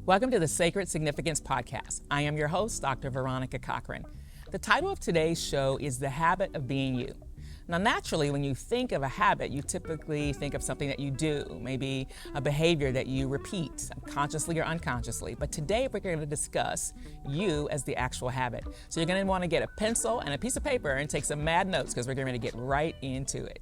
Welcome to the Sacred Significance Podcast. I am your host, Dr. Veronica Cochran. The title of today's show is The Habit of Being You. Now, naturally, when you think of a habit, you typically think of something that you do, maybe a behavior that you repeat, consciously or unconsciously. But today, we're going to discuss you as the actual habit. So you're going to want to get a pencil and a piece of paper and take some mad notes because we're going to get right into it.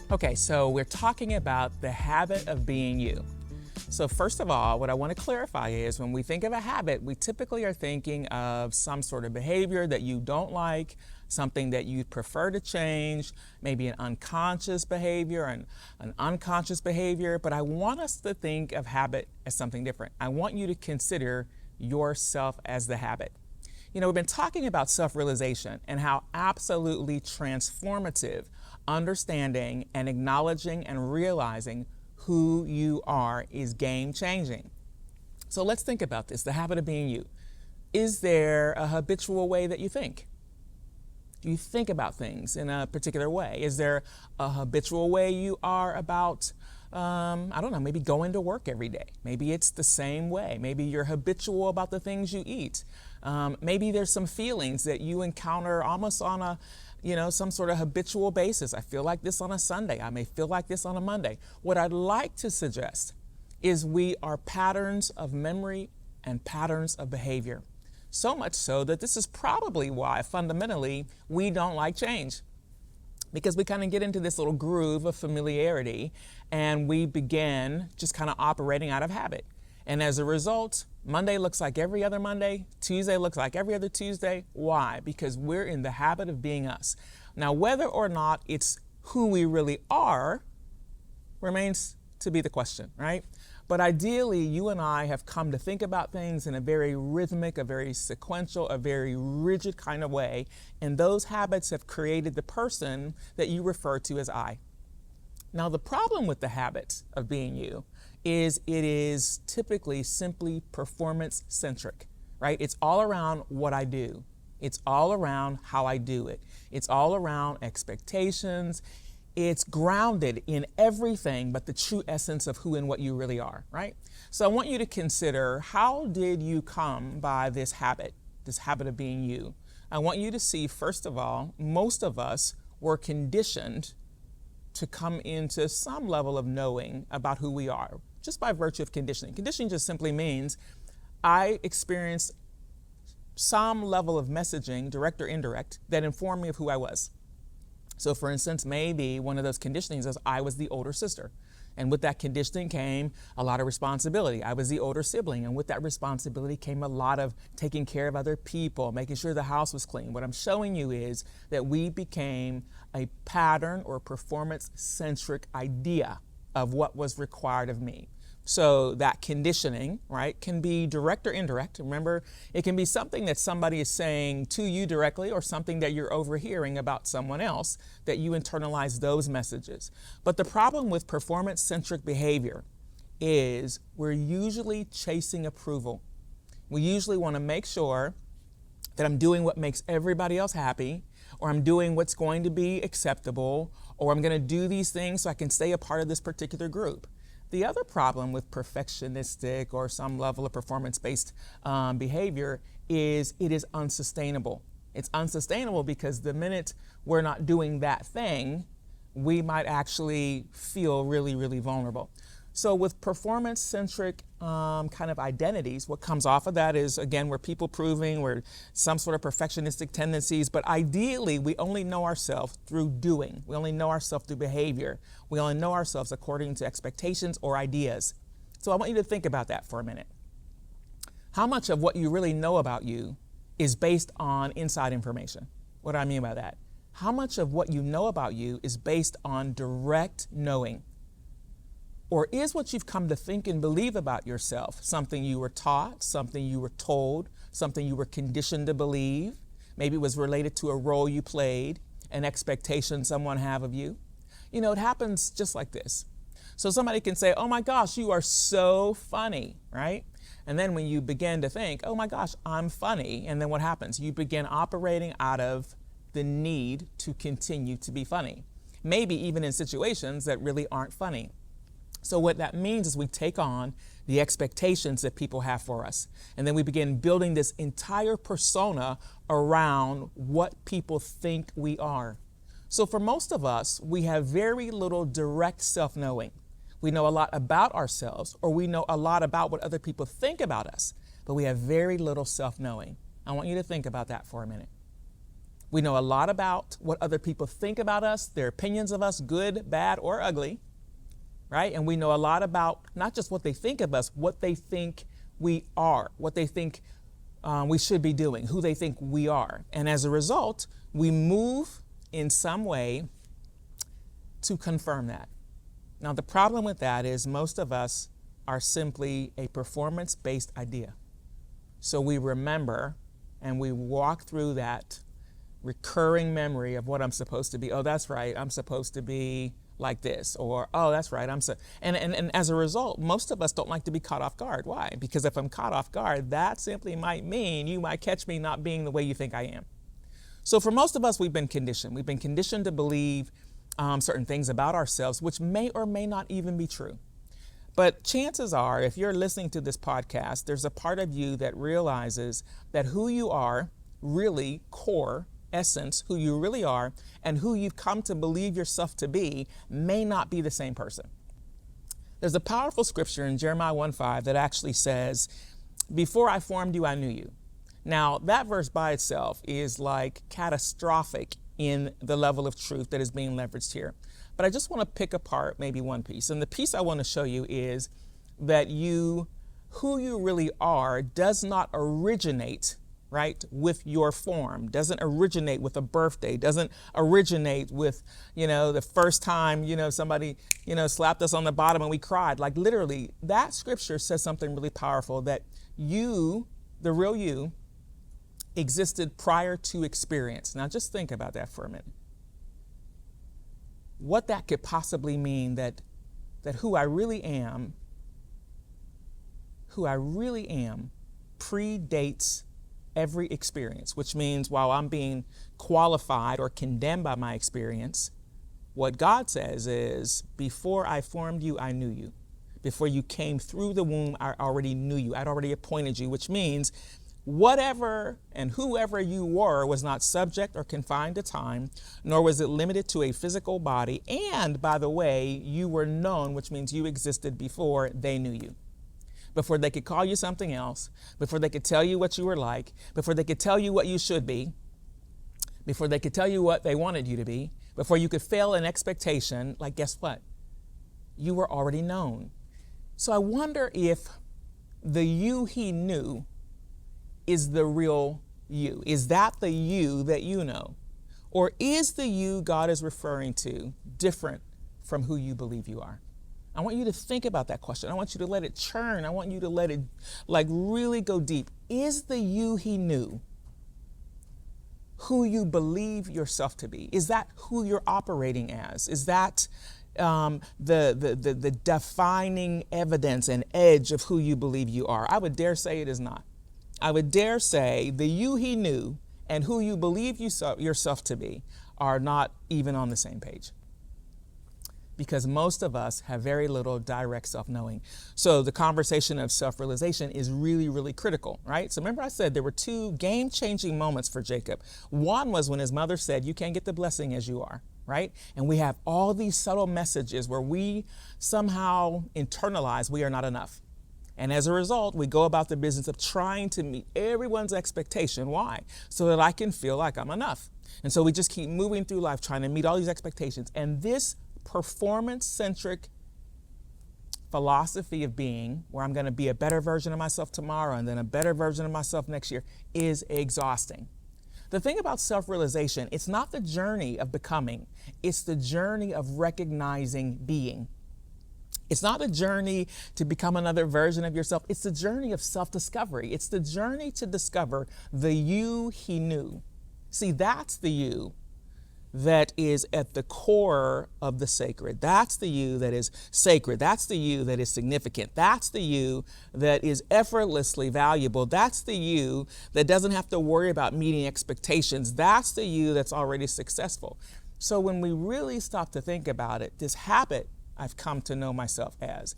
Okay, so we're talking about the habit of being you. So first of all, what I want to clarify is when we think of a habit, we typically are thinking of some sort of behavior that you don't like, something that you prefer to change, maybe an unconscious behavior, an unconscious behavior, but I want us to think of habit as something different. I want you to consider yourself as the habit. You know, we've been talking about self-realization and how absolutely transformative understanding and acknowledging and realizing who you are is game-changing. So let's think about this, the habit of being you. Is there a habitual way that you think? Do you think about things in a particular way? Is there a habitual way you are about, maybe going to work every day? Maybe it's the same way. Maybe you're habitual about the things you eat. Maybe there's some feelings that you encounter almost on some sort of habitual basis. I feel like this on a Sunday. I may feel like this on a Monday. What I'd like to suggest is we are patterns of memory and patterns of behavior. So much so that this is probably why fundamentally we don't like change. Because we kind of get into this little groove of familiarity and we begin just kind of operating out of habit. And as a result, Monday looks like every other Monday, Tuesday looks like every other Tuesday. Why? Because we're in the habit of being us. Now, whether or not it's who we really are remains to be the question, right? But ideally, you and I have come to think about things in a very rhythmic, a very sequential, a very rigid kind of way. And those habits have created the person that you refer to as I. Now, the problem with the habit of being you is it is typically simply performance-centric, right? It's all around what I do. It's all around how I do it. It's all around expectations. It's grounded in everything but the true essence of who and what you really are, right? So I want you to consider, how did you come by this habit of being you? I want you to see, first of all, most of us were conditioned to come into some level of knowing about who we are, just by virtue of conditioning. Conditioning just simply means I experienced some level of messaging, direct or indirect, that informed me of who I was. So for instance, maybe one of those conditionings is I was the older sister. And with that conditioning came a lot of responsibility. I was the older sibling, and with that responsibility came a lot of taking care of other people, making sure the house was clean. What I'm showing you is that we became a pattern or performance-centric idea of what was required of me. So that conditioning, right, can be direct or indirect. Remember, it can be something that somebody is saying to you directly or something that you're overhearing about someone else that you internalize those messages. But the problem with performance-centric behavior is we're usually chasing approval. We usually want to make sure that I'm doing what makes everybody else happy, or I'm doing what's going to be acceptable, or I'm going to do these things so I can stay a part of this particular group. The other problem with perfectionistic or some level of performance-based behavior is it is unsustainable. It's unsustainable because the minute we're not doing that thing, we might actually feel really, really vulnerable. So with performance-centric kind of identities, what comes off of that is, again, we're people-proving, we're some sort of perfectionistic tendencies, but ideally, we only know ourselves through doing. We only know ourselves through behavior. We only know ourselves according to expectations or ideas. So I want you to think about that for a minute. How much of what you really know about you is based on inside information? What do I mean by that? How much of what you know about you is based on direct knowing? Or is what you've come to think and believe about yourself something you were taught, something you were told, something you were conditioned to believe? Maybe it was related to a role you played, an expectation someone have of you. You know, it happens just like this. So somebody can say, oh my gosh, you are so funny, right? And then when you begin to think, oh my gosh, I'm funny, and then what happens? You begin operating out of the need to continue to be funny, maybe even in situations that really aren't funny. So what that means is we take on the expectations that people have for us, and then we begin building this entire persona around what people think we are. So for most of us, we have very little direct self-knowing. We know a lot about ourselves, or we know a lot about what other people think about us, but we have very little self-knowing. I want you to think about that for a minute. We know a lot about what other people think about us, their opinions of us, good, bad, or ugly, right? And we know a lot about not just what they think of us, what they think we are, what they think we should be doing, who they think we are. And as a result, we move in some way to confirm that. Now, the problem with that is most of us are simply a performance-based idea. So we remember and we walk through that recurring memory of what I'm supposed to be. Oh, that's right, I'm supposed to be like this. Or, oh, that's right, and as a result, most of us don't like to be caught off guard. Why? Because if I'm caught off guard, that simply might mean you might catch me not being the way you think I am. So for most of us, we've been conditioned. We've been conditioned to believe certain things about ourselves, which may or may not even be true. But chances are, if you're listening to this podcast, there's a part of you that realizes that who you are, really core essence, who you really are, and who you've come to believe yourself to be may not be the same person. There's a powerful scripture in Jeremiah 1:5 that actually says, before I formed you, I knew you. Now, that verse by itself is like catastrophic in the level of truth that is being leveraged here. But I just want to pick apart maybe one piece. And the piece I want to show you is that who you really are does not originate, right, with your form, doesn't originate with a birthday, doesn't originate with, the first time, somebody, slapped us on the bottom and we cried. Like literally, that scripture says something really powerful, that you, the real you, existed prior to experience. Now just think about that for a minute. What that could possibly mean, that who I really am predates every experience, which means while I'm being qualified or condemned by my experience, what God says is, before I formed you, I knew you. Before you came through the womb, I already knew you. I'd already appointed you, which means whatever and whoever you were was not subject or confined to time, nor was it limited to a physical body. And by the way, you were known, which means you existed before they knew you. Before they could call you something else, before they could tell you what you were like, before they could tell you what you should be, before they could tell you what they wanted you to be, before you could fail an expectation, like guess what? You were already known. So I wonder if the you he knew is the real you. Is that the you that you know? Or is the you God is referring to different from who you believe you are? I want you to think about that question. I want you to let it churn. I want you to let it really go deep. Is the you he knew who you believe yourself to be? Is that who you're operating as? Is that the defining evidence and edge of who you believe you are? I would dare say it is not. I would dare say the you he knew and who you believe yourself to be are not even on the same page. Because most of us have very little direct self-knowing. So the conversation of self-realization is really, really critical, right? So remember I said there were two game-changing moments for Jacob. One was when his mother said, you can't get the blessing as you are, right? And we have all these subtle messages where we somehow internalize we are not enough. And as a result, we go about the business of trying to meet everyone's expectation. Why? So that I can feel like I'm enough. And so we just keep moving through life trying to meet all these expectations. And this performance-centric philosophy of being, where I'm going to be a better version of myself tomorrow and then a better version of myself next year, is exhausting. The thing about self-realization, it's not the journey of becoming, it's the journey of recognizing being. It's not a journey to become another version of yourself. It's the journey of self-discovery. It's the journey to discover the you he knew. See, that's the you that is at the core of the sacred. That's the you that is sacred. That's the you that is significant. That's the you that is effortlessly valuable. That's the you that doesn't have to worry about meeting expectations. That's the you that's already successful. So when we really stop to think about it, this habit I've come to know myself as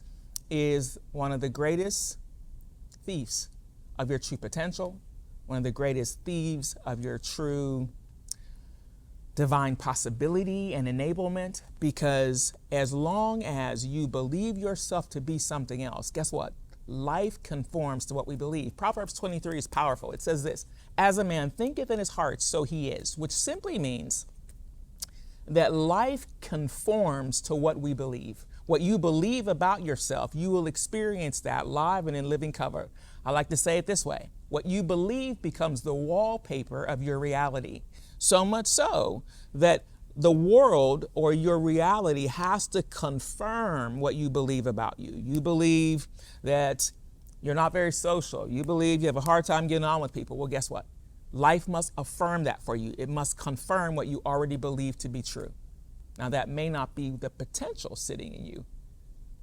is one of the greatest thieves of your true potential, one of the greatest thieves of your true divine possibility and enablement, because as long as you believe yourself to be something else, guess what? Life conforms to what we believe. Proverbs 23 is powerful. It says this, as a man thinketh in his heart, so he is, which simply means that life conforms to what we believe. What you believe about yourself, you will experience that live and in living color. I like to say it this way. What you believe becomes the wallpaper of your reality. So much so that the world or your reality has to confirm what you believe about you. You believe that you're not very social. You believe you have a hard time getting on with people. Well, guess what? Life must affirm that for you. It must confirm what you already believe to be true. Now, that may not be the potential sitting in you,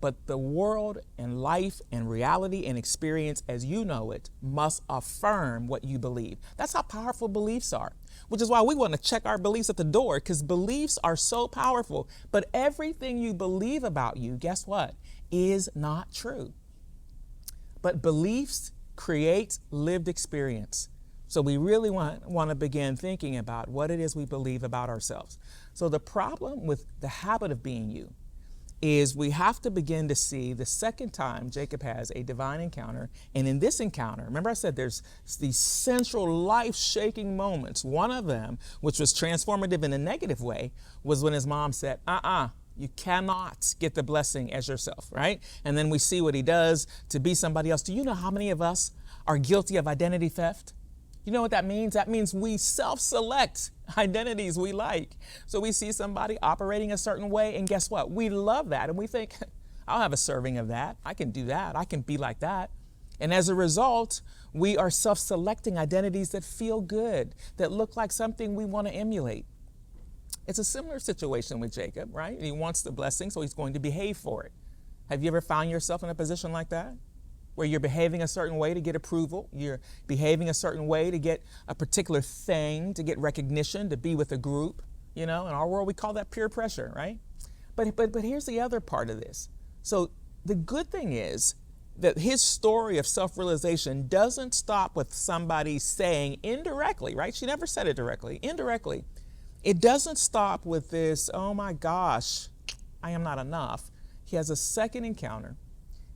but the world and life and reality and experience as you know it must affirm what you believe. That's how powerful beliefs are, which is why we want to check our beliefs at the door, because beliefs are so powerful. But everything you believe about you, guess what, is not true. But beliefs create lived experience. So we really want to begin thinking about what it is we believe about ourselves. So the problem with the habit of being you is we have to begin to see the second time Jacob has a divine encounter. And in this encounter, remember I said there's these central life-shaking moments. One of them, which was transformative in a negative way, was when his mom said, you cannot get the blessing as yourself, right? And then we see what he does to be somebody else. Do you know how many of us are guilty of identity theft? You know what that means? That means we self-select identities we like. So we see somebody operating a certain way, and guess what? We love that, and we think, I'll have a serving of that. I can do that. I can be like that. And as a result, we are self-selecting identities that feel good, that look like something we want to emulate. It's a similar situation with Jacob, right? He wants the blessing, so he's going to behave for it. Have you ever found yourself in a position like that, where you're behaving a certain way to get approval, you're behaving a certain way to get a particular thing, to get recognition, to be with a group? You know, in our world, we call that peer pressure, right? But here's the other part of this. So the good thing is that his story of self-realization doesn't stop with somebody saying indirectly, right? She never said it directly, indirectly. It doesn't stop with this, oh my gosh, I am not enough. He has a second encounter,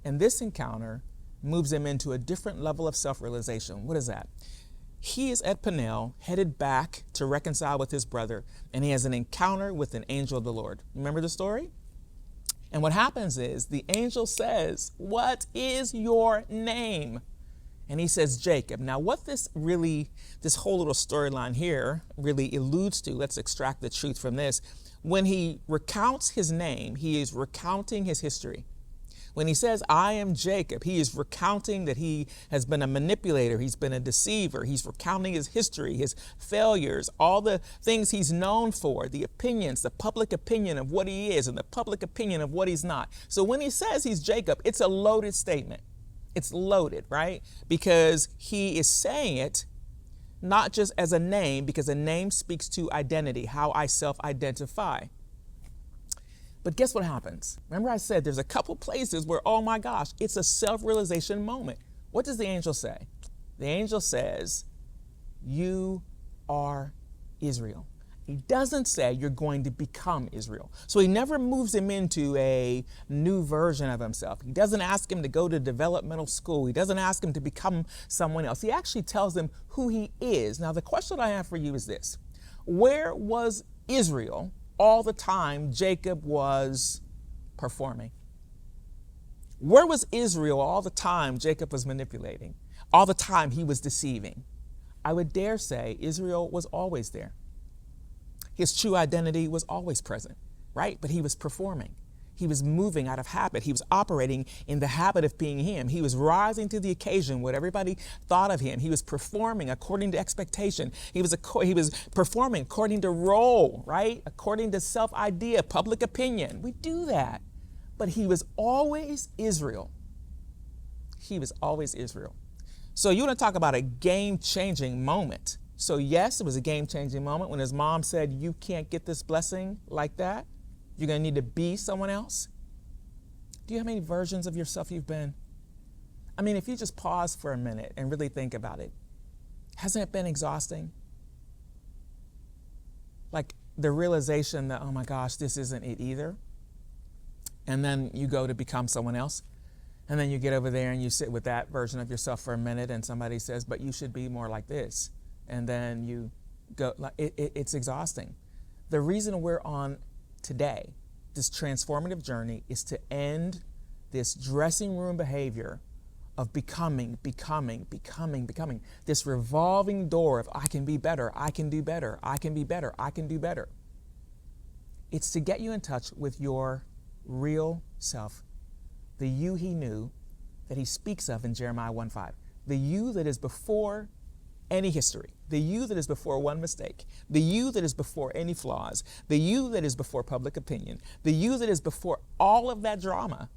and this encounter moves him into a different level of self-realization. What is that? He is at Peniel, headed back to reconcile with his brother, and he has an encounter with an angel of the Lord. Remember the story? And what happens is the angel says, what is your name? And he says, Jacob. Now, what this whole little storyline here really alludes to, let's extract the truth from this. When he recounts his name, he is recounting his history. When he says, I am Jacob, he is recounting that he has been a manipulator, he's been a deceiver, he's recounting his history, his failures, all the things he's known for, the opinions, the public opinion of what he is and the public opinion of what he's not. So when he says he's Jacob, it's a loaded statement. It's loaded, right? Because he is saying it not just as a name, because a name speaks to identity, how I self-identify. But guess what happens? Remember I said there's a couple places where, oh my gosh, it's a self-realization moment. What does the angel say? The angel says, you are Israel. He doesn't say you're going to become Israel. So he never moves him into a new version of himself. He doesn't ask him to go to developmental school. He doesn't ask him to become someone else. He actually tells him who he is. Now, the question I have for you is this. Where was Israel all the time Jacob was performing? Where was Israel all the time Jacob was manipulating? All the time he was deceiving? I would dare say Israel was always there. His true identity was always present, right? But he was performing. He was moving out of habit. He was operating in the habit of being him. He was rising to the occasion, what everybody thought of him. He was performing according to expectation. He was performing according to role, right? According to self-idea, public opinion. We do that. But he was always Israel. He was always Israel. So you want to talk about a game-changing moment. So yes, it was a game-changing moment when his mom said, you can't get this blessing like that. You're going to need to be someone else. Do you have any versions of yourself you've been? I mean, if you just pause for a minute and really think about it, hasn't it been exhausting? Like the realization that, oh my gosh, this isn't it either. And then you go to become someone else. And then you get over there and you sit with that version of yourself for a minute and somebody says, but you should be more like this. And then you go, it's exhausting. The reason we're on today, this transformative journey, is to end this dressing room behavior of becoming, this revolving door of I can be better, I can do better, I can be better, I can do better. It's to get you in touch with your real self, the you he knew that he speaks of in Jeremiah 1:5, the you that is before any history, the you that is before one mistake, the you that is before any flaws, the you that is before public opinion, the you that is before all of that drama,